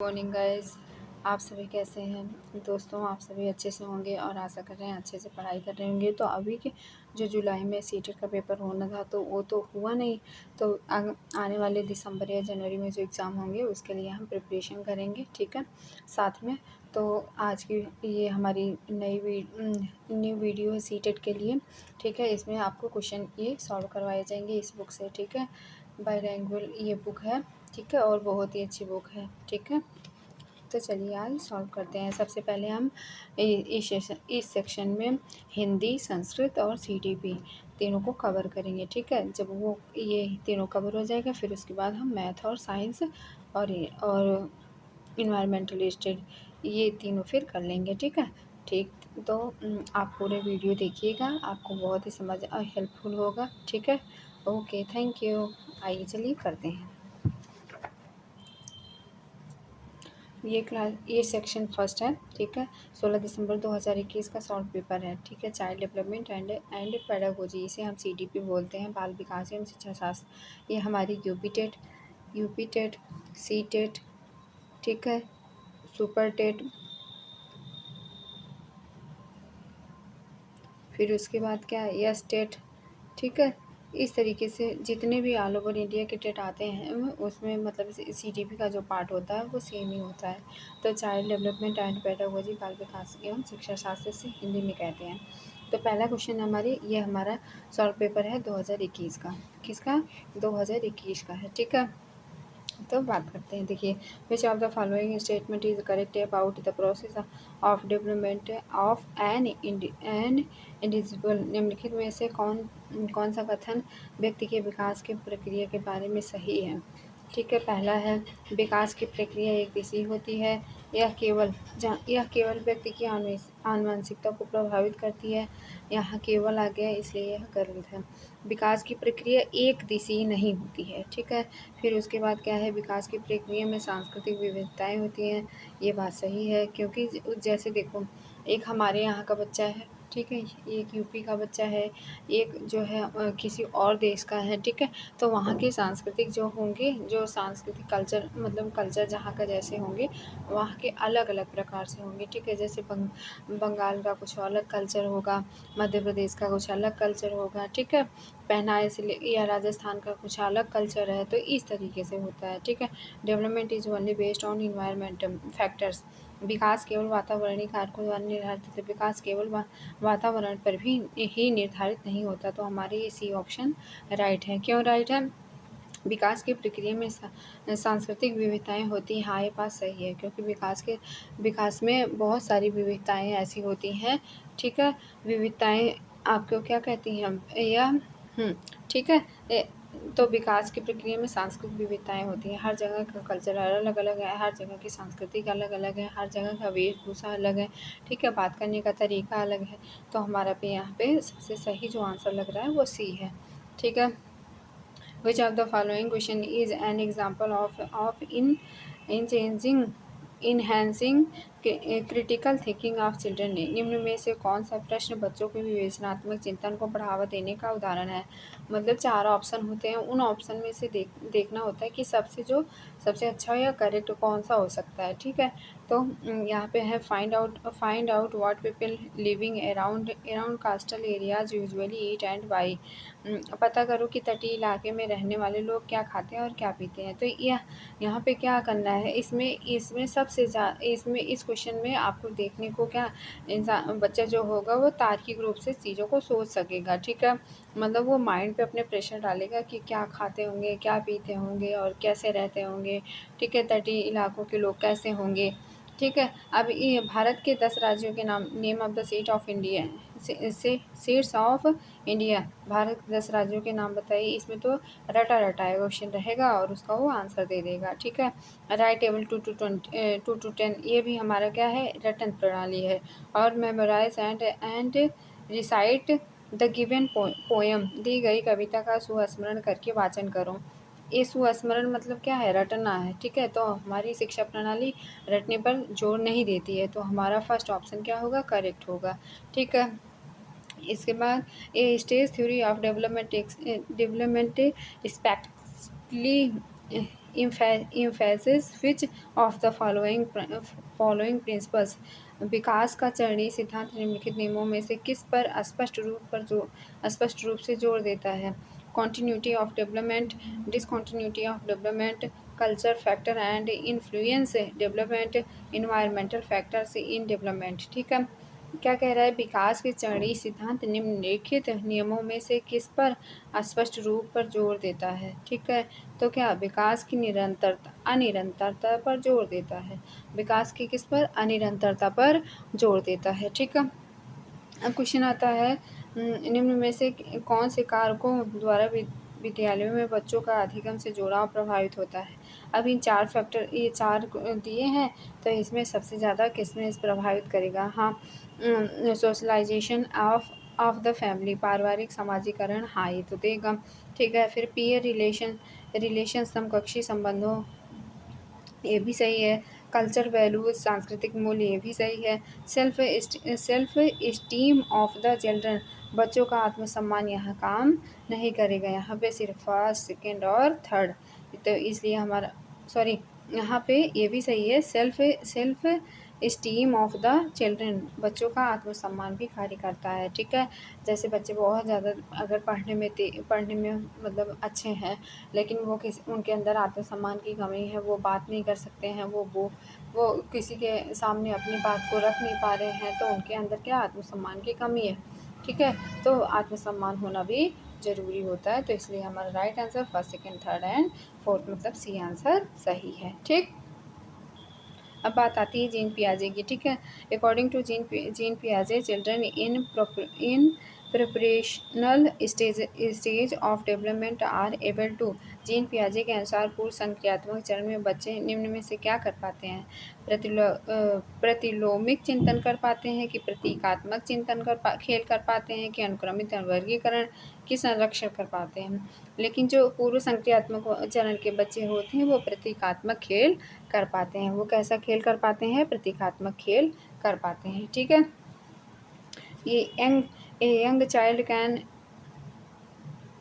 Morning guys, आप सभी कैसे हैं दोस्तों। आप सभी अच्छे से होंगे और आशा कर रहे हैं अच्छे से पढ़ाई कर रहे होंगे। तो अभी के जो जुलाई में सीटेट का पेपर होना था तो वो तो हुआ नहीं। तो आने वाले दिसंबर या जनवरी में जो एग्ज़ाम होंगे उसके लिए हम प्रिपरेशन करेंगे, ठीक है, साथ में। तो आज की ये हमारी न्यू वीडियो है सीटेट के लिए, ठीक है। इसमें आपको क्वेश्चन ये सॉल्व करवाए जाएंगे इस बुक से, ठीक है। बायलैंग्वेज ये बुक है, ठीक है, और बहुत ही अच्छी बुक है, ठीक है। तो चलिए आज सॉल्व करते हैं। सबसे पहले हम इस सेक्शन में हिंदी, संस्कृत और सीडीपी तीनों को कवर करेंगे, ठीक है। जब वो ये तीनों कवर हो जाएगा फिर उसके बाद हम मैथ और साइंस और इन्वायरमेंटल स्टडी ये तीनों फिर कर लेंगे, ठीक है। ठीक, तो आप पूरे वीडियो देखिएगा, आपको बहुत ही समझ हेल्पफुल होगा, ठीक है। Okay, thank you. आइए चलिए करते हैं। ये सेक्शन फर्स्ट है, ठीक है। 16 दिसंबर 2021 का सॉल्व पेपर है, ठीक है। चाइल्ड डेवलपमेंट एंड पेडागोजी, इसे हम सीडीपी बोलते हैं, बाल विकास एवं शिक्षा शास्त्र। ये हमारी यूपी टेट, सी टेट, ठीक है, सुपर टेट, फिर उसके बाद क्या है यस टेट, ठीक है। इस तरीके से जितने भी ऑल ओवर इंडिया के टेट आते हैं उसमें मतलब सीडीपी का जो पार्ट होता है वो सेम ही होता है। तो चाइल्ड डेवलपमेंट एंड पेडागोजी, बाल विकास एवं शिक्षा शास्त्र से हिंदी में कहते हैं। तो पहला क्वेश्चन ये हमारा सॉल्व पेपर है 2021 का। किसका? 2021 का है, ठीक है। तो बात करते हैं, देखिए, विच of the following statement is correct about the process of development of an individual. निम्नलिखित में से कौन कौन सा कथन व्यक्ति के विकास की प्रक्रिया के बारे में सही है, ठीक है। पहला है विकास की प्रक्रिया एक दिशा होती है, यह केवल व्यक्ति की आनुवंशिकता को प्रभावित करती है। यहाँ केवल आ गया इसलिए यह गलत है। विकास की प्रक्रिया एक दिशा नहीं होती है, ठीक है। फिर उसके बाद क्या है, विकास की प्रक्रिया में सांस्कृतिक विविधताएं होती हैं। ये बात सही है, क्योंकि जैसे देखो, एक हमारे यहाँ का बच्चा है, ठीक है, एक यूपी का बच्चा है, एक जो है किसी और देश का है, ठीक है। तो वहाँ के सांस्कृतिक जो होंगे, जो सांस्कृतिक कल्चर मतलब कल्चर जहाँ का जैसे होंगे वहाँ के अलग अलग प्रकार से होंगे, ठीक है। जैसे बंगाल का कुछ अलग कल्चर होगा, मध्य प्रदेश का कुछ अलग कल्चर होगा, ठीक है। पहनावे से या राजस्थान का कुछ अलग कल्चर है, तो इस तरीके से होता है, ठीक है। Development is only based on environmental factors. विकास केवल वातावरणीय कारकों द्वारा निर्धारित होता है। विकास केवल वातावरण पर भी ही निर्धारित नहीं होता। तो हमारे ये सी ऑप्शन राइट है। क्यों राइट है? विकास की प्रक्रिया में सांस्कृतिक विविधताएं होती हैं। हाँ, ये बात सही है, क्योंकि विकास में बहुत सारी विविधताएं ऐसी होती हैं, ठीक है। विविधताएं आपको क्या कहती हैं यह ठीक है। तो विकास की प्रक्रिया में सांस्कृतिक विविधताएं होती हैं। हर जगह का कल्चर अलग अलग है, हर जगह की संस्कृति अलग अलग है, हर जगह का वेशभूषा अलग है, ठीक है। बात करने का तरीका अलग है। तो हमारा यहाँ पे सबसे सही जो आंसर लग रहा है वो सी है, ठीक है। Which of the following question is an example of in changing enhancing critical thinking of children? निम्न में से कौन सा प्रश्न बच्चों के विवेचनात्मक चिंतन को बढ़ावा देने का उदाहरण है? मतलब 4 ऑप्शन होते हैं, उन ऑप्शन में से देखना होता है कि सबसे अच्छा या करेक्ट कौन सा हो सकता है, ठीक है। तो यहाँ पे है find out what people living around coastal areas usually eat and why. पता करो कि तटीय इलाके में रहने वाले लोग क्या खाते हैं और क्या पीते हैं। तो यहाँ पे क्या करना है, इसमें सबसे इसमें इस क्वेश्चन में आपको देखने को क्या, इंसान बच्चा जो होगा वो तार्किक रूप से चीज़ों को सोच सकेगा, ठीक है। मतलब वो माइंड पे अपने प्रेशर डालेगा कि क्या खाते होंगे, क्या पीते होंगे और कैसे रहते होंगे, ठीक है। तटीय इलाकों के लोग कैसे होंगे, ठीक है। अब ये भारत के 10 राज्यों के नाम, name of the seat of India, seats of India, Bharat के 10 राज्यों के नाम बताइए। इसमें तो रटा क्वेश्चन रहेगा और उसका वो आंसर दे देगा, ठीक है। राइट टेबल 2 to 10 ये भी हमारा क्या है, रटन प्रणाली है। और memorize and recite the given poem, दी गई कविता का सुस्मरण करके वाचन करो। ये सुस्मरण मतलब क्या है, रटना है, ठीक है। तो हमारी शिक्षा प्रणाली रटने पर जोर नहीं देती है। तो हमारा फर्स्ट ऑप्शन क्या होगा, करेक्ट होगा, ठीक है। इसके बाद a stage theory of development especially emphasis which of the following principles। विकास का चरणीय सिद्धांत निम्नलिखित नियमों में से किस पर स्पष्ट रूप से जोर देता है? continuity of development, discontinuity of development, culture factor and influence development, environmental factors in development। ठीक है, क्या कह रहा है? विकास के चरणीय सिद्धांत निम्नलिखित नियमों में से किस पर स्पष्ट रूप पर जोर देता है? ठीक है, तो क्या विकास की अनिरंतरता पर जोर देता है। विकास की किस पर? अनिरंतरता पर जोर देता है। ठीक है, अब क्वेश्चन आता है निम्न में से कौन से कारकों द्वारा विद्यालयों में बच्चों का अधिगम से जुड़ाव प्रभावित होता है। अब इन ये चार दिए हैं, तो इसमें सबसे ज़्यादा किसमें प्रभावित करेगा? हाँ, सोशलाइजेशन ऑफ द फैमिली, पारिवारिक समाजीकरण, हाँ ये तो देगा। ठीक है, फिर पीयर रिलेशन समकक्षी संबंधों, ये भी सही है। कल्चर वैल्यूज, सांस्कृतिक मूल्य, ये भी सही है। Self esteem of the children, बच्चों का आत्मसम्मान यहाँ काम नहीं करेगा, यहाँ पे सिर्फ फर्स्ट, सेकेंड और थर्ड, तो इसलिए हमारा यहाँ पे ये भी सही है। Self esteem of the children, बच्चों का आत्मसम्मान भी कार्य करता है। ठीक है, जैसे बच्चे बहुत ज़्यादा अगर पढ़ने में मतलब अच्छे हैं, लेकिन उनके अंदर आत्मसम्मान की कमी है, वो बात नहीं कर सकते हैं, वो किसी के सामने अपनी बात को रख नहीं पा रहे हैं, तो उनके अंदर क्या आत्मसम्मान की कमी है। ठीक है, तो आत्मसम्मान होना भी ज़रूरी होता है, तो इसलिए हमारा right answer first, second, third and fourth मतलब सी आंसर सही है। ठीक, अब बात आती है जीन पियाजे की। ठीक है, अकॉर्डिंग टू जीन पियाजे, children in preoperational stage of development are able to. Jean पियाजे के अनुसार पूर्व संक्रियात्मक चरण में बच्चे निम्न में से क्या कर पाते हैं? प्रतिलोमिक चिंतन कर पाते हैं, कि प्रतीकात्मक चिंतन खेल कर पाते हैं, कि अनुक्रमित वर्गीकरण की संरक्षण कर पाते हैं। लेकिन जो पूर्व संक्रियात्मक चरण के बच्चे होते हैं वो प्रतीकात्मक खेल कर पाते हैं। वो कैसा खेल कर पाते हैं? प्रतीकात्मक खेल कर पाते हैं। ठीक है, ये यंग चाइल्ड कैन,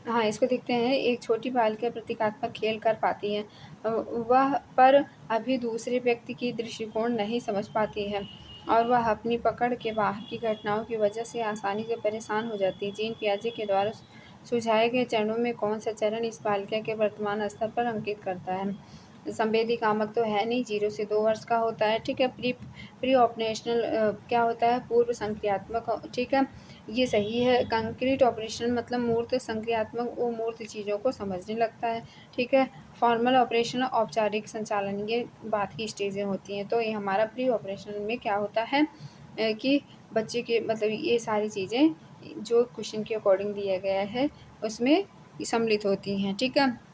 हाँ इसको देखते हैं। एक छोटी बालिका प्रतीकात्मक खेल कर पाती है, वह पर अभी दूसरे व्यक्ति की दृष्टिकोण नहीं समझ पाती है, और वह अपनी पकड़ के बाहर की घटनाओं की वजह से आसानी से परेशान हो जाती है। जीन पियाजे के द्वारा सुझाए गए चरणों में कौन सा चरण इस बालिका के वर्तमान स्तर पर अंकित करता है? संवेदी कामक तो है नहीं, 0 से 2 वर्ष का होता है। ठीक है, प्री ऑपरेशनल क्या होता है? पूर्व संक्रियात्मक। ठीक है, ये सही है। कंक्रीट ऑपरेशन मतलब मूर्त संक्रियात्मक, वो मूर्त चीज़ों को समझने लगता है। ठीक है, फॉर्मल ऑपरेशन औपचारिक संचालन, ये बात की स्टेजें होती हैं। तो ये हमारा प्री ऑपरेशनल में क्या होता है कि बच्चे के मतलब ये सारी चीज़ें जो क्वेश्चन के अकॉर्डिंग दिया गया है उसमें सम्मिलित होती हैं। ठीक है,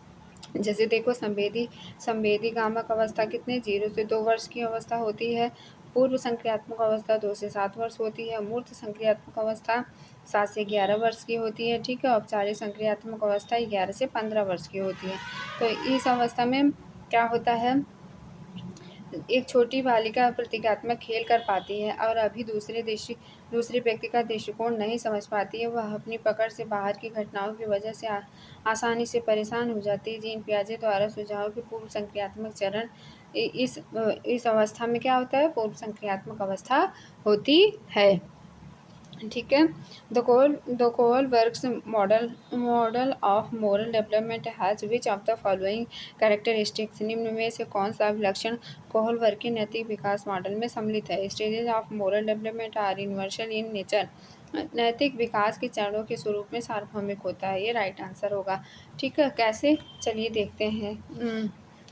जैसे देखो संवेदी कामक अवस्था कितने 0 से 2 वर्ष की अवस्था होती है। पूर्व संक्रियात्मक अवस्था 2 से 7 वर्ष होती है। मूर्त संक्रियात्मक अवस्था 7 से 11 वर्ष की होती है। ठीक है, औपचारिक संक्रियात्मक अवस्था 11 से 15 वर्ष की होती है। तो इस अवस्था में क्या होता है? एक छोटी बालिका प्रतीकात्मक खेल कर पाती है और अभी दूसरे व्यक्ति का दृष्टिकोण नहीं समझ पाती है, वह अपनी पकड़ से बाहर की घटनाओं की वजह से आसानी से परेशान हो जाती है। जीन पियाजे द्वारा सुझाव के पूर्व संक्रियात्मक चरण इस अवस्था में क्या होता है? पूर्व संक्रियात्मक अवस्था होती है। ठीक है, the Kohlberg's model of moral development has which of the following characteristics, निम्न में से कौन सा अभिलक्षण कोहल वर्ग के नैतिक विकास मॉडल में सम्मिलित है? Stages of moral development are universal in nature, नैतिक विकास के चरणों के स्वरूप में सार्वभौमिक होता है, ये राइट आंसर होगा। ठीक है, कैसे? चलिए देखते हैं।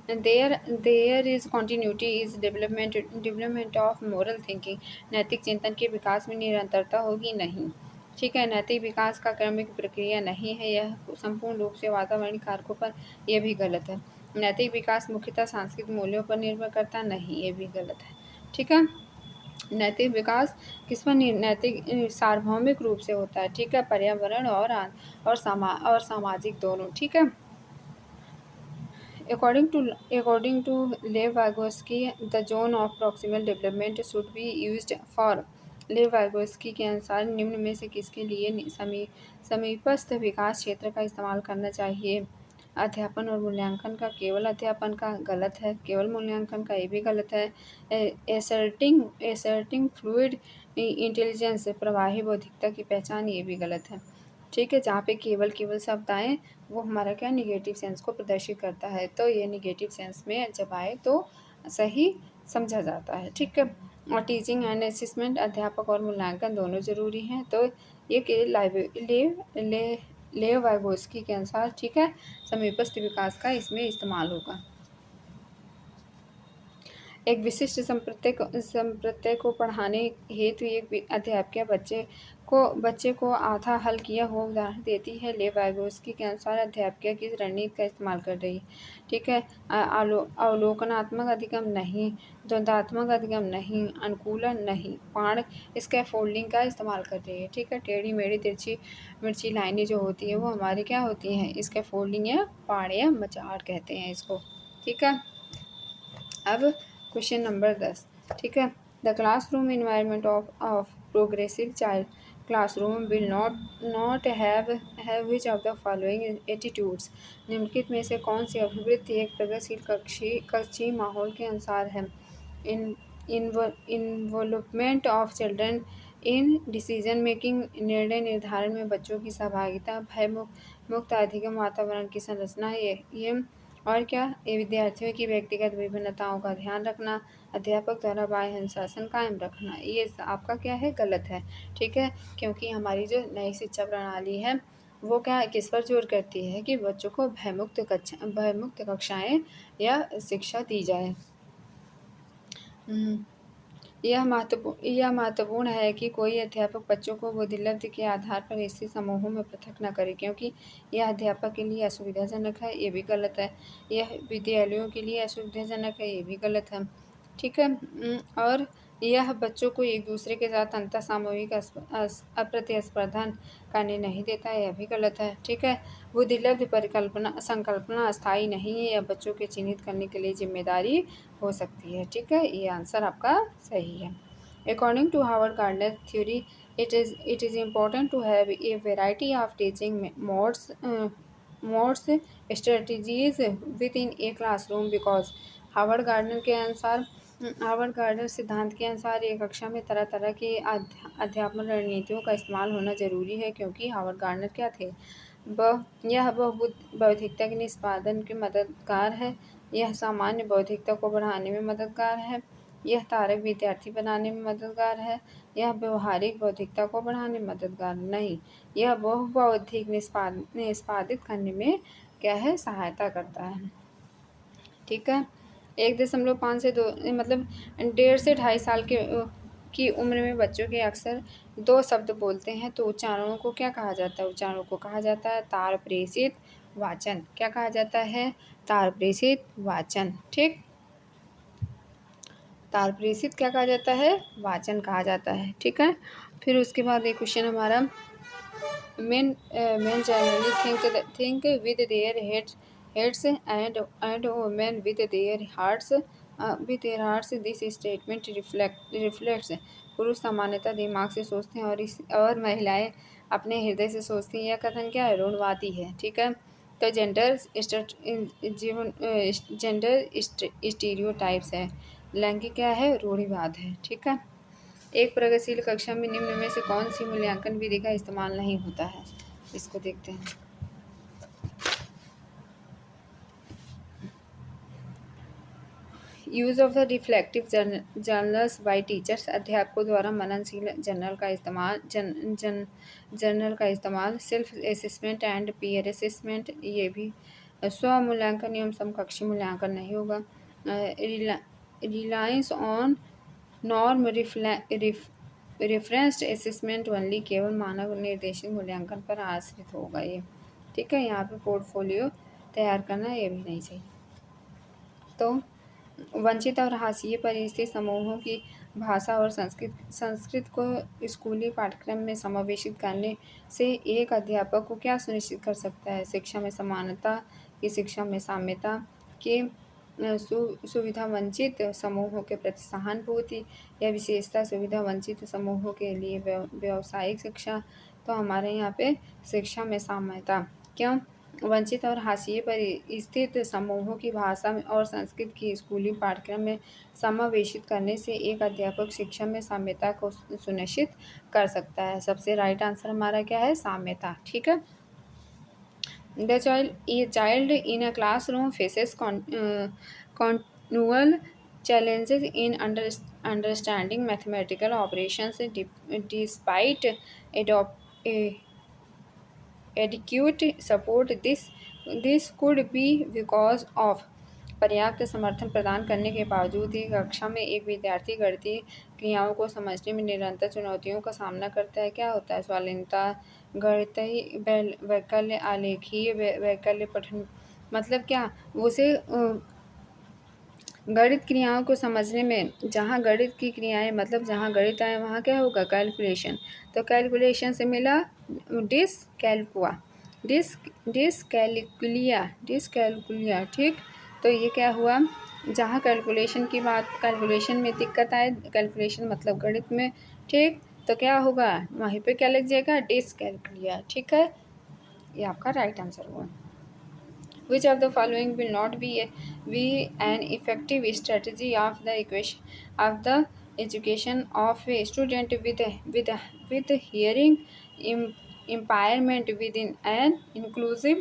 There is continuity is development of moral thinking, नैतिक चिंतन के विकास में निरंतरता होगी नहीं। ठीक है, नैतिक विकास का क्रमिक प्रक्रिया नहीं है, यह संपूर्ण रूप से वातावरणीय कारकों पर, यह भी गलत है। नैतिक विकास मुख्यतः सांस्कृतिक मूल्यों पर निर्भर करता नहीं, ये भी गलत है। ठीक है, नैतिक विकास किस पर नैतिक सार्वभौमिक रूप से होता है। ठीक है, पर्यावरण और सामाजिक दोनों। ठीक है, According to Lev Vygotsky, the zone of proximal development should be used for। लेव वाइगोस्की के अनुसार निम्न में से किसके लिए समीपस्थ विकास क्षेत्र का इस्तेमाल करना चाहिए? अध्यापन और मूल्यांकन का केवल अध्यापन का गलत है, केवल मूल्यांकन का ये भी गलत है। एसर्टिंग फ्लूइड इंटेलिजेंस प्रवाही बौद्धिकता की पहचान ये भी गलत है। ठीक है, जहाँ पे केवल केवल शब्द आए वो हमारा क्या निगेटिव सेंस को प्रदर्शित करता है, तो ये निगेटिव सेंस में जब आए तो सही समझा जाता है। ठीक है, और टीचिंग एंड असेसमेंट अध्यापक और मूल्यांकन दोनों ज़रूरी हैं, तो ये कि लेव वाइगोस्की के अनुसार ठीक है समीपस्थ विकास का इसमें इस्तेमाल होगा। एक विशिष्ट संप्रत्यय को पढ़ाने हेतु एक अध्यापिका बच्चे को आधा हल किया हुआ उदाहरण देती है। ले वाइगोस्की के अनुसार अध्यापिका किस रणनीति का इस्तेमाल कर रही है। ठीक है, अवलोकनात्मक अधिगम नहीं, द्वंद्वात्मक अधिगम नहीं, अनुकूलन नहीं, पाण स्कैफोल्डिंग का इस्तेमाल कर रही है। ठीक है, टेढ़ी मेढ़ी तिरछी मिर्ची लाइनें जो होती है वो हमारी क्या होती हैं, स्कैफोल्डिंग या पाण या मचाड़ कहते हैं इसको। ठीक है, अब क्वेश्चन नंबर 10। ठीक है, the classroom environment of progressive child classroom will not have which of the following attitudes. निम्नलिखित में से कौन सी अभिवृत्ति एक प्रगतिशील कक्षी माहौल के अनुसार है। In involvement of children in decision making निर्णय निर्धारण में बच्चों की सहभागिता, भय मुक्त अधिगम वातावरण की संरचना, ये और क्या, ये विद्यार्थियों की व्यक्तिगत विभिन्नताओं का ध्यान रखना, अध्यापक द्वारा बाह्य अनुशासन कायम रखना, ये आपका क्या है, गलत है। ठीक है, क्योंकि हमारी जो नई शिक्षा प्रणाली है वो क्या किस पर जोर करती है कि बच्चों को भयमुक्त कक्षाएं या शिक्षा दी जाए। यह महत्वपूर्ण है कि कोई अध्यापक बच्चों को बुद्धिलब्धि के आधार पर ऐसे समूहों में पृथक न करे, क्योंकि यह अध्यापक के लिए असुविधाजनक है, ये भी गलत है। यह विद्यालयों के लिए असुविधाजनक है, ये भी गलत है। ठीक है, और यह बच्चों को एक दूसरे के साथ अंतःसामूहिक अप्रतिस्पर्धा करने नहीं देता, यह भी गलत है। ठीक है, बुद्धिलब्धि संकल्पना अस्थायी नहीं है, यह बच्चों के चिन्हित करने के लिए जिम्मेदारी हो सकती है। ठीक है, ये आंसर आपका सही है। According to Howard Gardner theory, it is important to have a variety of teaching modes strategies within a classroom because Howard Gardner के अनुसार हावर्ड गार्डनर सिद्धांत के अनुसार एक कक्षा में तरह तरह की अध्यापन रणनीतियों का इस्तेमाल होना जरूरी है, क्योंकि हावर्ड गार्डनर क्या थे, यह बौद्धिकता के निष्पादन के मददगार है, यह सामान्य बौद्धिकता को बढ़ाने में मददगार है, यह तारक विद्यार्थी बनाने में मददगार है, यह व्यवहारिक बौद्धिकता को बढ़ाने में मददगार नहीं, यह बहुबौद्धिक निष्पादित करने में क्या है, सहायता करता है। ठीक है, 1.5 से 2 मतलब 1.5 से 2.5 साल की उम्र में बच्चों के अक्सर 2 शब्द बोलते हैं, तो उच्चारणों को क्या कहा जाता है, उच्चारणों को कहा जाता है तार प्रेषित वाचन। क्या कहा जाता है, तार प्रेषित वाचन। ठीक, तार प्रेषित क्या कहा जाता है, वाचन कहा जाता है। ठीक है, फिर उसके बाद एक क्वेश्चन हमारा, men generally think with their heads and women with their hearts. This statement reflects पुरुष सामान्यतः दिमाग से सोचते हैं और महिलाएं अपने हृदय से सोचती हैं। यह कथन क्या है, रूढ़वादी है। ठीक है, तो जेंडर स्टीरियोटाइप्स है, लैंगिक क्या है, रूढ़िवाद है। ठीक है, एक प्रगतिशील कक्षा में निम्न में से कौन सी मूल्यांकन विधि का इस्तेमाल नहीं होता है, इसको देखते हैं। Use of the reflective journals bye teachers, अध्यापकों द्वारा मननशील जर्नल का इस्तेमाल। Self assessment and peer assessment, ये भी स्व मूल्यांकन एवं समकक्षी मूल्यांकन नहीं होगा। Reliance on norm referenced assessment only, केवल मानव निर्देशित मूल्यांकन पर आश्रित होगा ये। ठीक है, यहाँ पे पोर्टफोलियो तैयार करना ये भी नहीं चाहिए। तो वंचित और हाशिए पर स्थित समूहों की भाषा और संस्कृत को स्कूली पाठ्यक्रम में समावेशित करने से एक अध्यापक को क्या सुनिश्चित कर सकता है, शिक्षा में समानता की शिक्षा में साम्यता के सुविधा वंचित समूहों के प्रति सहानुभूति या विशेषता सुविधा वंचित समूहों के लिए व्यावसायिक शिक्षा। तो हमारे यहाँ पे शिक्षा में साम्यता, क्यों, वंचित और हाशिए पर स्थित समूहों की भाषा में और संस्कृत की स्कूली पाठ्यक्रम में समावेशित करने से एक अध्यापक शिक्षा में साम्यता को सुनिश्चित कर सकता है। सबसे राइट आंसर हमारा क्या है? साम्यता। ठीक है। A child in a classroom faces continual challenges in understanding mathematical operations despite adopt, adequate support. This could be because of पर्याप्त समर्थन प्रदान करने के बावजूद ही कक्षा में एक विद्यार्थी गणितीय क्रियाओं को समझने में निरंतर चुनौतियों का सामना करता है। क्या होता है? स्वालीनता, गणितीय वैकल्य, आलेखीय वैकल्य पठन। मतलब क्या? उसे गणित क्रियाओं को समझने में, जहाँ गणित की क्रियाएं मतलब जहाँ गणित आए वहाँ क्या होगा? कैलकुलेशन। तो कैलकुलेशन से मिला डिसकैल्कुआ, डिसकैलकुलिया। ठीक। तो ये क्या हुआ? जहाँ कैलकुलेशन की बात, कैलकुलेशन में दिक्कत आए, कैलकुलेशन मतलब गणित में, ठीक, तो क्या होगा? वहीं पे क्या लग जाएगा? डिसकैलकुलिया। ठीक है, ये आपका राइट आंसर हुआ। Which of the following will not be an effective strategy of the education of a student with hearing impairment within an inclusive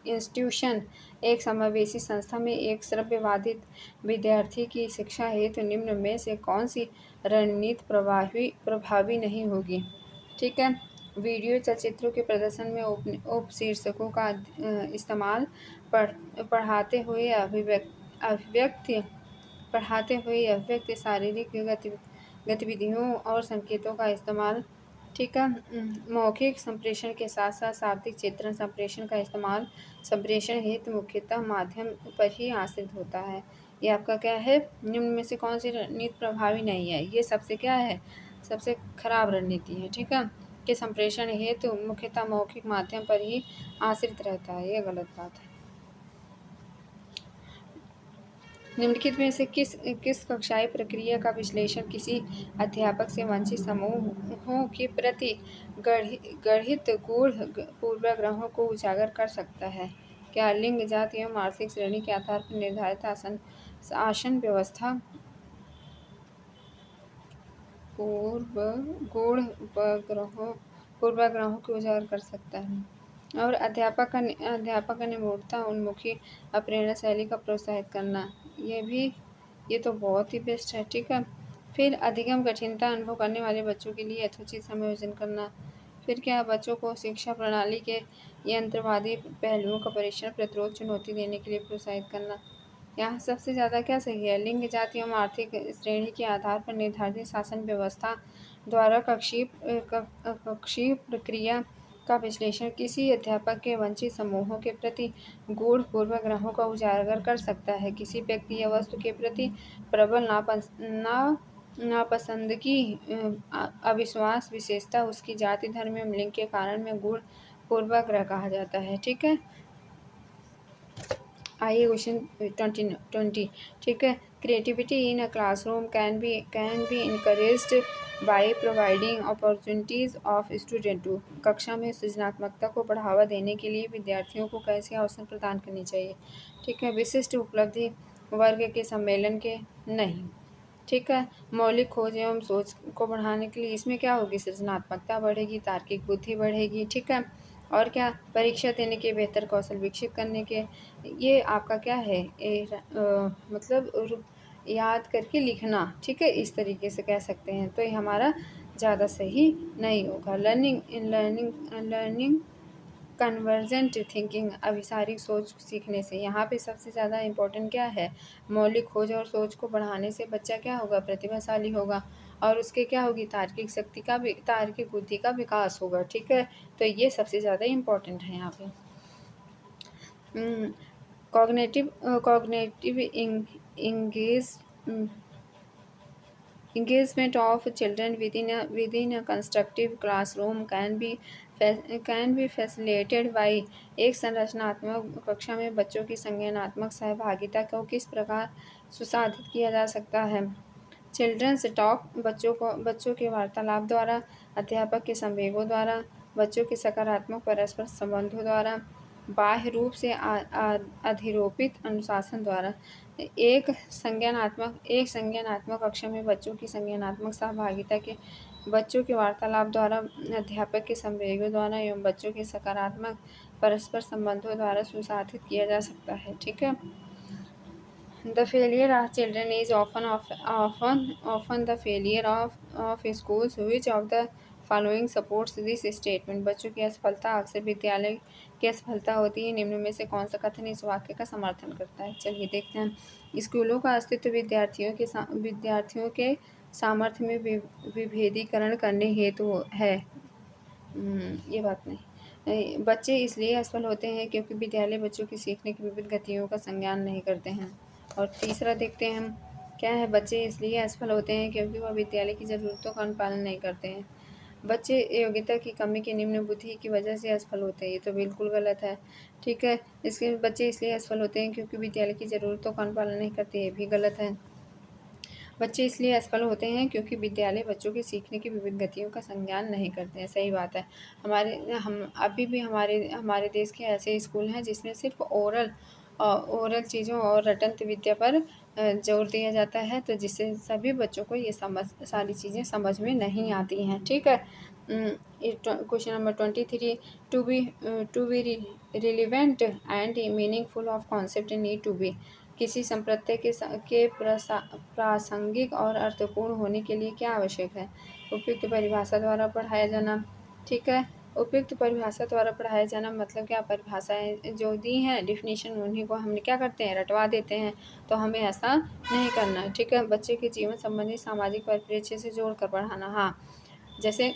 institution? एक समावेशी संस्था में एक श्रव्य बाधित विद्यार्थी की शिक्षा हेतु निम्न में से कौन सी रणनीति प्रभावी नहीं होगी? ठीक है। वीडियो चलचित्रों के प्रदर्शन में उपशीर्षकों का इस्तेमाल पढ़ाते हुए अभिव्यक्ति शारीरिक गतिविधियों और संकेतों का इस्तेमाल। ठीक है। मौखिक संप्रेषण के साथ साथ शाब्दिक चित्रण संप्रेषण का इस्तेमाल संप्रेषण हेतु मुख्यतः माध्यम पर ही आश्रित होता है। ये आपका क्या है? निम्न में से कौन सी रणनीति प्रभावी नहीं है? ये सबसे क्या है? सबसे खराब रणनीति है। ठीक है, कि संप्रेषण हेतु मुख्यतः मौखिक माध्यम पर ही आश्रित रहता है। ये गलत बात है। निम्नलिखित में से किस कक्षाई प्रक्रिया का विश्लेषण किसी अध्यापक से वंचित समूहों के प्रति गढ़ित गूढ़ पूर्वाग्रहों को उजागर कर सकता है? क्या लिंग, जाति एवं आर्थिक श्रेणी के आधार पर निर्धारित आसन व्यवस्था पूर्वाग्रहों को उजागर कर सकता है? और अध्यापक का निपुणता उन्मुखी प्रेरणा शैली का प्रोत्साहित करना, ये तो बहुत ही बेस्ट है। ठीक है। फिर अधिगम कठिनता अनुभव करने वाले बच्चों के लिए यथोचित समायोजन करना। फिर क्या? बच्चों को शिक्षा प्रणाली के यंत्रवादी पहलुओं का परीक्षण प्रतिरोध चुनौती देने के लिए प्रोत्साहित करना। यहाँ सबसे ज़्यादा क्या सही है? लिंग, जाति एवं आर्थिक श्रेणी के आधार पर निर्धारित शासन व्यवस्था द्वारा कक्षीय प्रक्रिया का विश्लेषण किसी अध्यापक के वंचित समूहों के प्रति गूढ़ पूर्वाग्रहों का उजागर कर सकता है। किसी व्यक्ति या वस्तु के प्रति प्रबल नापसंदगी, अविश्वास, विशेषता उसकी जाति, धर्म एवं लिंग के कारण में गूढ़ पूर्वाग्रह कहा जाता है। ठीक है। आइए क्वेश्चन 20। ठीक है। Creativity in a classroom can be encouraged by providing opportunities of student to. कक्षा में सृजनात्मकता को बढ़ावा देने के लिए विद्यार्थियों को कैसे अवसर प्रदान करनी चाहिए? ठीक है। विशिष्ट उपलब्धि वर्ग के सम्मेलन के नहीं। ठीक है। मौलिक खोज एवं सोच को बढ़ाने के लिए इसमें क्या होगी? सृजनात्मकता बढ़ेगी, तार्किक बुद्धि बढ़ेगी। ठीक है। और क्या? परीक्षा देने के बेहतर कौशल विकसित करने के, ये आपका क्या है? मतलब याद करके लिखना। ठीक है, इस तरीके से कह सकते हैं। तो ये हमारा ज़्यादा सही नहीं होगा। लर्निंग कन्वर्जेंट थिंकिंग, अभिसारिक सोच सीखने से। यहाँ पे सबसे ज़्यादा इम्पोर्टेंट क्या है? मौलिक खोज और सोच को बढ़ाने से बच्चा क्या होगा? प्रतिभाशाली होगा और उसके क्या होगी? तार्किक बुद्धि का विकास होगा। ठीक है, तो ये सबसे ज़्यादा इम्पोर्टेंट है यहाँ पे। Cognitive engagement of children within a constructive classroom can be facilitated by। एक संरचनात्मक कक्षा में बच्चों की संज्ञानात्मक सहभागिता को किस प्रकार सुसाधित किया जा सकता है? चिल्ड्रंस टॉक, बच्चों के वार्तालाप द्वारा, अध्यापक के संवेगों द्वारा, बच्चों के सकारात्मक परस्पर संबंधों द्वारा, बाह्य रूप से अधिरोपित अनुशासन द्वारा। एक संज्ञानात्मक कक्षा में बच्चों की संज्ञानात्मक सहभागिता के बच्चों के वार्तालाप द्वारा, अध्यापक के संवेगों द्वारा एवं बच्चों के सकारात्मक परस्पर संबंधों द्वारा सुशासित किया जा सकता है। ठीक है। The failure of children is often the failure of schools. Which of the following supports this statement? बच्चों की असफलता अक्सर विद्यालय की असफलता होती है। निम्न में से कौन सा कथन इस वाक्य का समर्थन करता है? चलिए देखते हैं। स्कूलों का अस्तित्व विद्यार्थियों के सामर्थ्य में विभेदीकरण करने हेतु है। ये बात नहीं। बच्चे इसलिए असफल होते हैं क्योंकि विद्यालय बच्चों की सीखने की विविध गतियों का संज्ञान नहीं करते हैं। और तीसरा देखते हैं हम, क्या है? बच्चे इसलिए असफल होते हैं क्योंकि वह विद्यालय की ज़रूरतों का अनुपालन नहीं करते हैं। बच्चे योग्यता की कमी की निम्न बुद्धि की वजह से असफल होते हैं। ये तो बिल्कुल गलत है। ठीक है। इसके बच्चे इसलिए असफल होते हैं क्योंकि विद्यालय की ज़रूरतों का अनुपालन नहीं करते, ये भी गलत है। बच्चे इसलिए असफल होते हैं क्योंकि विद्यालय बच्चों के सीखने की विविध गतियों का संज्ञान नहीं करते हैं। सही बात है। हम अभी भी हमारे देश के ऐसे स्कूल हैं जिसमें सिर्फ ओरल चीज़ों और रटंत विद्या पर जोर दिया जाता है, तो जिससे सभी बच्चों को ये सारी चीज़ें समझ में नहीं आती हैं। ठीक है। Question number 23, to be relevant and meaningful of concept need to be. किसी संप्रत्यय के प्रासंगिक और अर्थपूर्ण होने के लिए क्या आवश्यक है? उपयुक्त परिभाषा द्वारा पढ़ाया जाना। ठीक है। उपयुक्त परिभाषा द्वारा पढ़ाया जाना मतलब क्या? परिभाषाएं जो दी हैं, डिफिनीशन, उन्हीं को हम क्या करते हैं? रटवा देते हैं। तो हमें ऐसा नहीं करना। ठीक है। बच्चे के जीवन संबंधी सामाजिक परिप्रेक्ष्य से जोड़कर पढ़ाना। हाँ, जैसे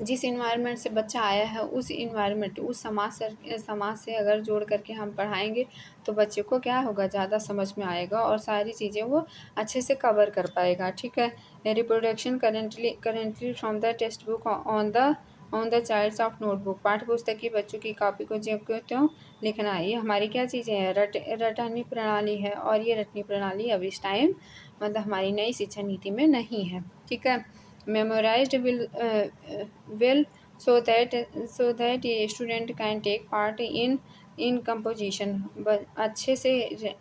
जिस इन्वायरमेंट से बच्चा आया है, उस इन्वायरमेंट, उस समाज से अगर जोड़ करके हम पढ़ाएंगे तो बच्चे को क्या होगा? ज़्यादा समझ में आएगा और सारी चीज़ें वो अच्छे से कवर कर पाएगा। ठीक है। Reproduction currently from the text book on the child's of notebook. पाठ्य पुस्तक की बच्चों की कॉपी को ज्यों को त्यों लिखना। ये हमारी क्या चीज़ें हैं? रटनी प्रणाली है, और ये रटनी प्रणाली अब इस टाइम मतलब हमारी नई शिक्षा नीति में नहीं है। ठीक है। Memorized will so that a student can take part in composition। अच्छे से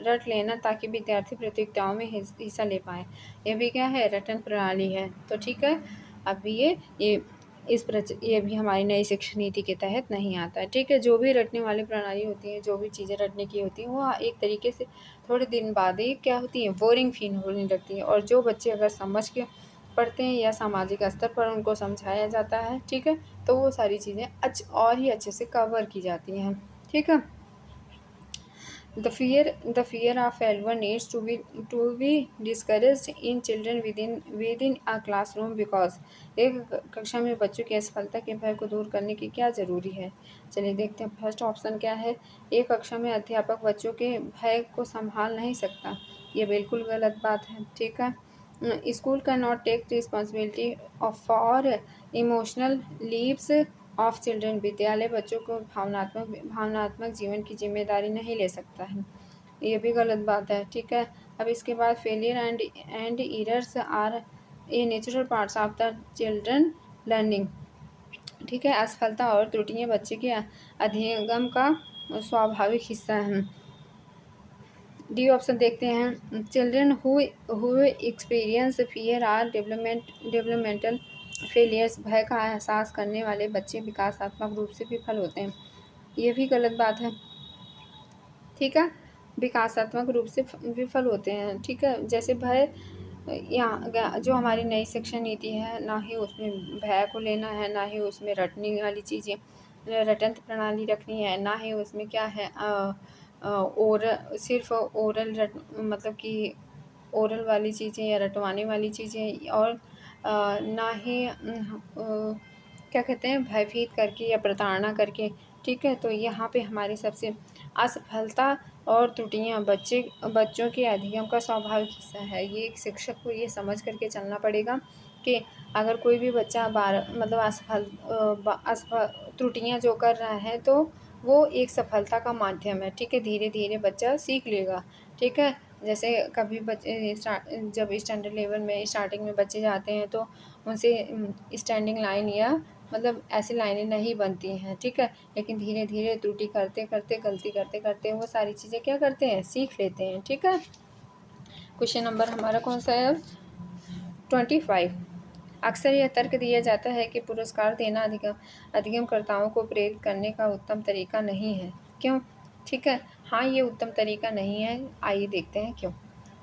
रट लेना ताकि विद्यार्थी प्रतियोगिताओं में हिस्सा ले पाए। ये भी क्या है? रटन प्रणाली है। तो ठीक है। अभी ये भी हमारी नई शिक्षा नीति के तहत नहीं आता है। ठीक है। जो भी रटने वाली प्रणाली होती है, जो भी चीज़ें रटने की होती हैं, वो एक तरीके से थोड़े दिन बाद ही क्या होती हैं? बोरिंग फील होने लगती है। और जो बच्चे अगर समझ के पढ़ते हैं या सामाजिक स्तर पर उनको समझाया जाता है, ठीक है, तो वो सारी चीज़ें और ही अच्छे से कवर की जाती हैं। ठीक है। The fear of failure needs to be discouraged in children within a classroom because एक कक्षा में बच्चों की असफलता के भय को दूर करने की क्या ज़रूरी है? चलिए देखते हैं। फर्स्ट ऑप्शन क्या है? एक कक्षा में अध्यापक बच्चों के भय को संभाल नहीं सकता। ये बिल्कुल गलत बात है। ठीक है। School can not take responsibility for emotional leaves of children. विद्यालय बच्चों को भावनात्मक जीवन की जिम्मेदारी नहीं ले सकता है। ये भी गलत बात है। ठीक है। अब इसके बाद failure and errors are a natural parts of the children learning. ठीक है। असफलता और त्रुटियां बच्चे के अधिगम का स्वाभाविक हिस्सा हैं। डी ऑप्शन देखते हैं। Children who experience fear are developmental failures. भय का एहसास करने वाले बच्चे विकासात्मक रूप से विफल होते हैं। ये भी गलत बात है। ठीक है। विकासात्मक रूप से विफल होते हैं। ठीक है। जैसे भय, यहाँ जो हमारी नई शिक्षा नीति है, ना ही उसमें भय को लेना है, ना ही उसमें रटने वाली चीज़ें, रटंत प्रणाली रखनी है, ना ही उसमें क्या है सिर्फ ओरल मतलब कि ओरल वाली चीज़ें या रटवाने वाली चीज़ें, और ना ही क्या कहते हैं, भयभीत करके या प्रताड़ना करके। ठीक है। तो यहाँ पे हमारी सबसे असफलता और त्रुटियाँ बच्चों के अधिगम का स्वाभाविक हिस्सा है। ये एक शिक्षक को ये समझ करके चलना पड़ेगा कि अगर कोई भी बच्चा मतलब त्रुटियाँ जो कर रहा है, तो वो एक सफलता का माध्यम है। ठीक है। धीरे धीरे बच्चा सीख लेगा। ठीक है। जैसे कभी बच्चे जब स्टैंडर्ड लेवल में स्टार्टिंग में बच्चे जाते हैं, तो उनसे स्टैंडिंग लाइन या मतलब ऐसी लाइनें नहीं बनती हैं, ठीक है। लेकिन धीरे धीरे त्रुटि करते करते, गलती करते करते वो सारी चीज़ें क्या करते हैं, सीख लेते हैं, ठीक है। क्वेश्चन नंबर हमारा कौन सा है अब? 25। अक्सर यह तर्क दिया जाता है कि पुरस्कार देना अधिगमकर्ताओं को प्रेरित करने का उत्तम तरीका नहीं है। क्यों? ठीक है। हाँ, ये उत्तम तरीका नहीं है। आइए देखते हैं क्यों।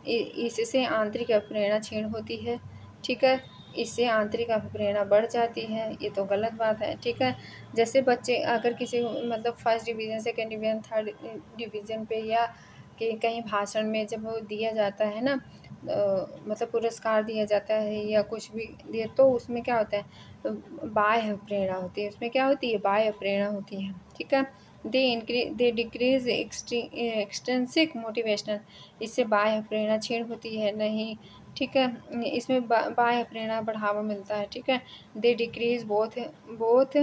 इससे आंतरिक अभिप्रेरणा क्षीण होती है, ठीक है। इससे आंतरिक अभिप्रेरणा बढ़ जाती है, ये तो गलत बात है, ठीक है। जैसे बच्चे अगर किसी मतलब first division, second division, third division पे या कि कहीं भाषण में जब वो दिया जाता है ना, मतलब पुरस्कार दिया जाता है या कुछ भी दिया, तो उसमें क्या होता है, बाह्य प्रेरणा होती है। उसमें क्या होती है, बाह्य प्रेरणा होती है, ठीक है। दे डिक्रीज एक्सट्रिंसिक मोटिवेशनल, इससे बाह्य प्रेरणा क्षीण होती है नहीं, ठीक है। इसमें बाह्य प्रेरणा बढ़ावा मिलता है, ठीक है। They decrease both both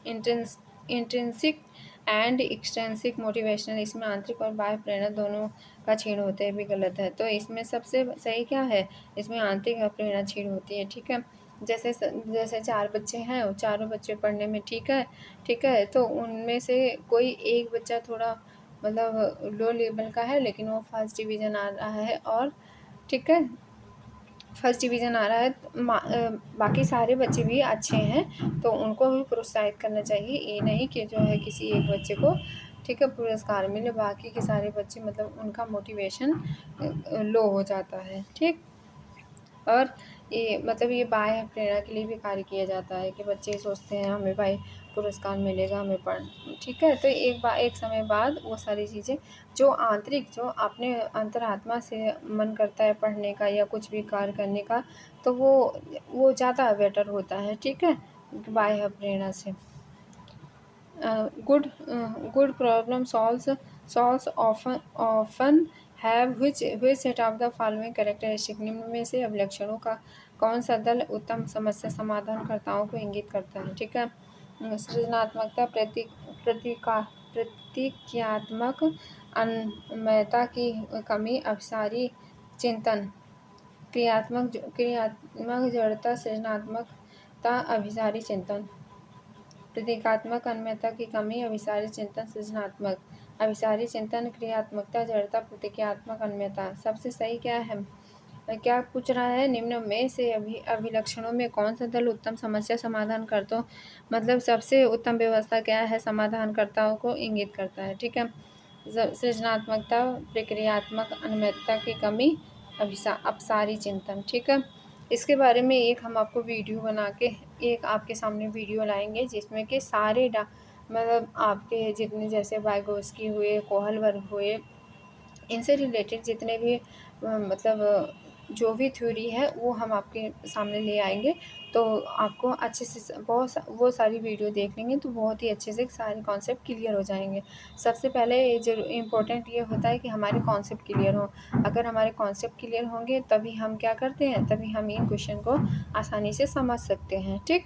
intrinsic and extrinsic motivational, इसमें आंतरिक और बाह्य प्रेरणा दोनों का क्षीण होते हैं, भी गलत है। तो इसमें सबसे सही क्या है, इसमें आंतरिक प्रेरणा क्षीण होती है, ठीक है। जैसे 4 बच्चे हैं और चारों बच्चे पढ़ने में ठीक है, ठीक है। तो उनमें से कोई एक बच्चा थोड़ा मतलब लो लेवल का है, लेकिन वो फर्स्ट डिवीज़न आ रहा है, और ठीक है, फर्स्ट डिवीज़न आ रहा है, बाकी सारे बच्चे भी अच्छे हैं, तो उनको भी प्रोत्साहित करना चाहिए। ये नहीं कि जो है किसी एक बच्चे को, ठीक है, पुरस्कार मिले, बाकी के सारे बच्चे मतलब उनका मोटिवेशन लो हो जाता है, ठीक। और ये मतलब ये बाह्य प्रेरणा के लिए भी कार्य किया जाता है कि बच्चे सोचते हैं हमें भाई पुरस्कार मिलेगा, हमें पढ़, ठीक है। तो एक समय बाद वो सारी चीज़ें जो आंतरिक, जो अपने अंतरात्मा से मन करता है पढ़ने का या कुछ भी कार्य करने का, तो वो ज़्यादा बेटर होता है, ठीक है, बाह्य प्रेरणा से। Good problem solves often have which set of the following characteristic, निम्न में से अभिलक्षणों का कौन सा दल उत्तम समस्या समाधानकर्ताओं को इंगित करता है, ठीक है। सृजनात्मकता, प्रतिक्रियात्मक अनमयता की कमी, अभिसारी चिंतन, क्रियात्मक जड़ता, सृजनात्मकता, अभिसारी चिंतन। प्रतीकात्मक अनम्यता की कमी, अभिसारी चिंतन, सृजनात्मक, अभिसारी चिंतन, क्रियात्मकता, जड़ता, प्रतिक्रियात्मक अनम्यता। सबसे सही क्या है, क्या पूछ रहा है, निम्न में से अभिलक्षणों में कौन सा दल उत्तम समस्या समाधान करता, मतलब सबसे उत्तम व्यवस्था क्या है, समाधानकर्ताओं को इंगित करता है, ठीक है। सृजनात्मकता, प्रक्रियात्मक अनम्यता की कमी, अपसारी चिंतन, ठीक है। इसके बारे में एक हम आपको वीडियो बना के एक आपके सामने वीडियो लाएंगे, जिसमें कि सारे मतलब आपके जितने जैसे वाइगोस्की हुए, कोहलबर्ग हुए, इनसे रिलेटेड जितने भी मतलब जो भी थ्योरी है वो हम आपके सामने ले आएंगे। तो आपको अच्छे से वो सारी वीडियो देख लेंगे तो बहुत ही अच्छे से सारे कॉन्सेप्ट क्लियर हो जाएंगे। सबसे पहले जो इम्पोर्टेंट ये होता है कि हमारे कॉन्सेप्ट क्लियर हो। अगर हमारे कॉन्सेप्ट क्लियर होंगे तभी हम क्या करते हैं, तभी हम इन क्वेश्चन को आसानी से समझ सकते हैं, ठीक।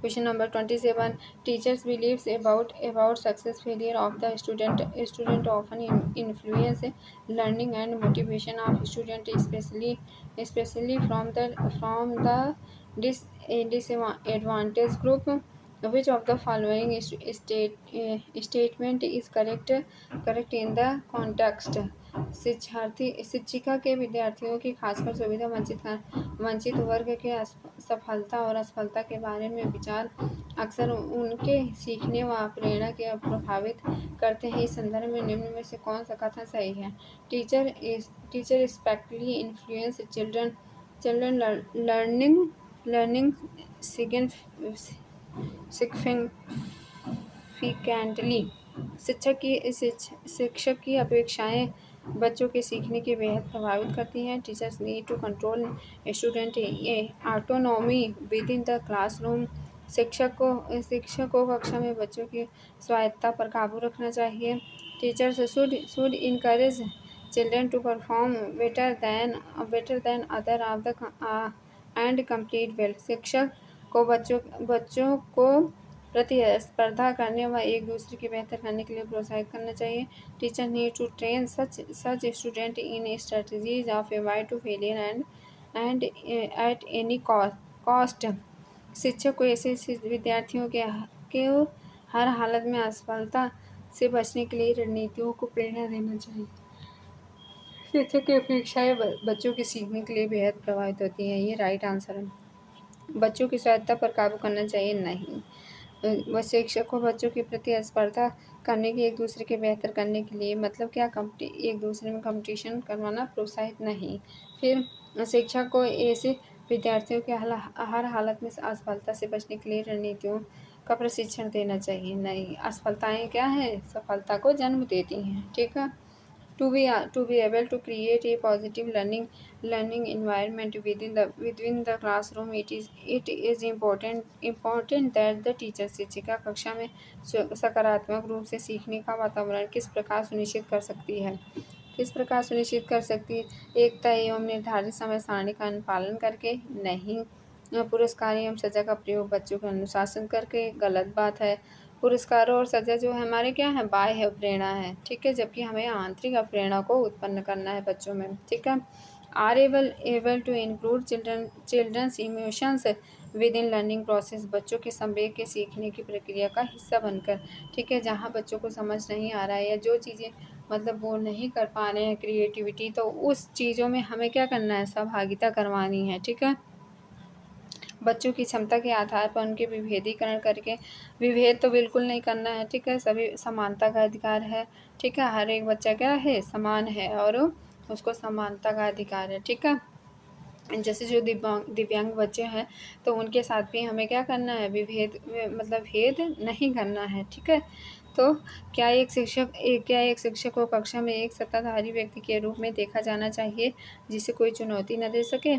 Question number 27. Teachers' beliefs about success failure of the student often influence learning and motivation of student, especially from the disadvantaged group. Which of the following statement is correct in the context? शिक्षिका के विद्यार्थियों की खासकर सुविधा वंचित वर्ग के सफलता और असफलता के बारे में विचार अक्सर उनके सीखने व प्रेरणा के प्रभावित करते हैं। इस संदर्भ में निम्न में से कौन सा कथन सही है? Teacher expectancy influence children learning significantly. शिक्षक की अपेक्षाएं बच्चों के सीखने के बेहद प्रभावित करती हैं। Teachers need to control student autonomy with in the classroom. शिक्षक को कक्षा में बच्चों की स्वायत्तता पर काबू रखना चाहिए। Teachers should encourage children to perform better than other of the and complete well. शिक्षक को बच्चों को प्रतिस्पर्धा करने व एक दूसरे के बेहतर करने के लिए प्रोत्साहित करना चाहिए। Teacher need to train such student in strategies of avoid to failure and at any cost. शिक्षक को ऐसे विद्यार्थियों के हर हालत में असफलता से बचने के लिए रणनीतियों को प्रेरणा देना चाहिए। शिक्षक की अपेक्षाएं बच्चों के सीखने के लिए बेहद प्रभावित होती हैं। ये राइट आंसर है। बच्चों की स्वायत्तता पर काबू करना चाहिए, नहीं। व शिक्षक को बच्चों के प्रति स्पर्धा करने की, एक दूसरे के बेहतर करने के लिए, मतलब क्या, एक दूसरे में कंपटीशन करवाना प्रोत्साहित नहीं। फिर शिक्षक को ऐसे विद्यार्थियों के हर हालत में असफलता से बचने के लिए रणनीतियों का प्रशिक्षण देना चाहिए, नहीं। असफलताएं क्या है, सफलता को जन्म देती हैं, ठीक है। To be able to create a positive learning environment within the classroom, it is important that the teacher, शिक्षिका कक्षा में सकारात्मक रूप से सीखने का वातावरण किस प्रकार सुनिश्चित कर सकती है। एकता एवं निर्धारित समय सारणी का अनुपालन करके, नहीं। पुरस्कार एवं सजा का प्रयोग बच्चों के अनुशासन करके, गलत बात है। पुरस्कार और सजा जो है हमारे क्या है, बाह्य प्रेरणा है, ठीक है, जबकि हमें आंतरिक प्रेरणा को उत्पन्न करना है बच्चों में, ठीक है। Are able to include children's emotions with in learning process, बच्चों के संवेग के सीखने की प्रक्रिया का हिस्सा बनकर, ठीक है। जहाँ बच्चों को समझ नहीं आ रहा है या जो चीज़ें मतलब वो नहीं कर पा रहे हैं क्रिएटिविटी, तो उस चीज़ों में हमें क्या करना है, सहभागिता करवानी है, ठीक है। बच्चों की क्षमता के आधार पर उनके विभेदीकरण करके, विभेद तो बिल्कुल नहीं करना है, ठीक है। सभी समानता का अधिकार है, ठीक है। हर एक बच्चा क्या है, समान है और उसको समानता का अधिकार है, ठीक है। जैसे जो दिव्यांग बच्चे हैं, तो उनके साथ भी हमें क्या करना है, मतलब भेद नहीं करना है, ठीक है। तो क्या एक शिक्षक को कक्षा में एक सत्ताधारी व्यक्ति के रूप में देखा जाना चाहिए जिसे कोई चुनौती न दे सके,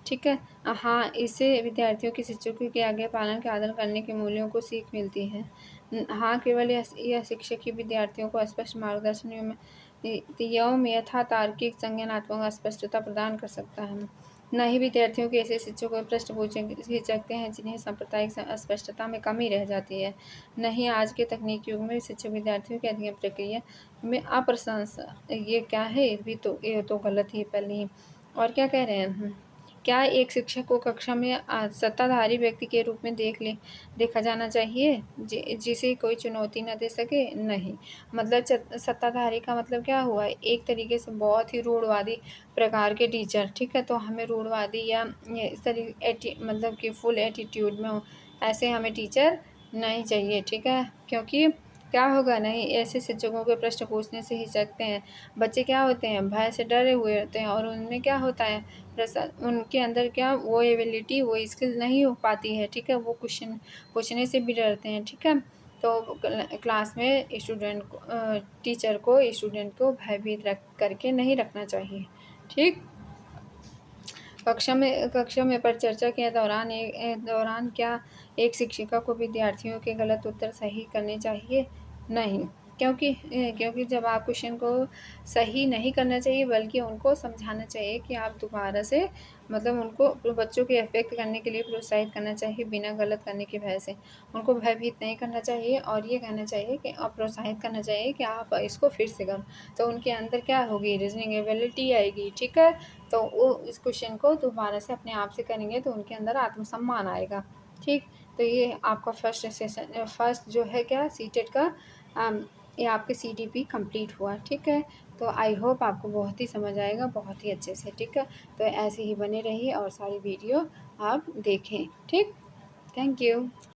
ठीक है। हाँ, इससे विद्यार्थियों की शिक्षकों के आज्ञा पालन के आदर करने के मूल्यों को सीख मिलती है। हाँ, केवल यह शिक्षक ही विद्यार्थियों को स्पष्ट मार्गदर्शन एवं यथा तार्किक संज्ञानात्मक स्पष्टता प्रदान कर सकता है। न ही विद्यार्थियों के ऐसे शिक्षकों को प्रश्न हिचकते हैं जिन्हें सांप्रदायिक स्पष्टता में कमी रह जाती है। नहीं, आज के तकनीक युग में शिक्षक विद्यार्थियों की अध्ययन प्रक्रिया में अप्रशंसा, ये क्या है, ये तो गलत ही पहले ही। और क्या कह रहे हैं, क्या एक शिक्षक को कक्षा में सत्ताधारी व्यक्ति के रूप में देखा जाना चाहिए जिसे कोई चुनौती न दे सके, नहीं। मतलब सत्ताधारी का मतलब क्या हुआ, एक तरीके से बहुत ही रूढ़वादी प्रकार के टीचर, ठीक है। तो हमें रूढ़वादी या इस तरीके मतलब कि फुल एटीट्यूड में हो, ऐसे हमें टीचर नहीं चाहिए, ठीक है। क्योंकि क्या होगा, नहीं, ऐसे शिक्षकों के प्रश्न पूछने से हिचकते हैं बच्चे, क्या होते हैं, भय से डरे हुए होते हैं, और उनमें क्या होता है, उनके अंदर क्या वो एबिलिटी, वो स्किल नहीं हो पाती है, ठीक है। वो क्वेश्चन पूछने से भी डरते हैं, ठीक है। तो क्लास में टीचर को स्टूडेंट को भयभीत करके नहीं रखना चाहिए, ठीक। कक्षा में परिचर्चा के दौरान क्या एक शिक्षिका को विद्यार्थियों के गलत उत्तर सही करने चाहिए, नहीं। क्योंकि जब आप क्वेश्चन को सही नहीं करना चाहिए, बल्कि उनको समझाना चाहिए कि आप दोबारा से, मतलब उनको बच्चों के अफेक्ट करने के लिए प्रोत्साहित करना चाहिए, बिना गलत करने की भय से। उनको भयभीत नहीं करना चाहिए और ये कहना चाहिए कि प्रोत्साहित करना चाहिए कि आप इसको फिर से करो, तो उनके अंदर क्या होगी, रीजनिंग एबिलिटी आएगी, ठीक है। तो वो इस क्वेश्चन को दोबारा से अपने आप से करेंगे तो उनके अंदर आत्मसम्मान आएगा, ठीक। तो ये आपका फर्स्ट जो है क्या, सीटेट का ये आपके सीटीपी कंप्लीट हुआ, ठीक है। तो आई होप आपको बहुत ही समझ आएगा, बहुत ही अच्छे से, ठीक है। तो ऐसे ही बने रहिए और सारी वीडियो आप देखें, ठीक। Thank you.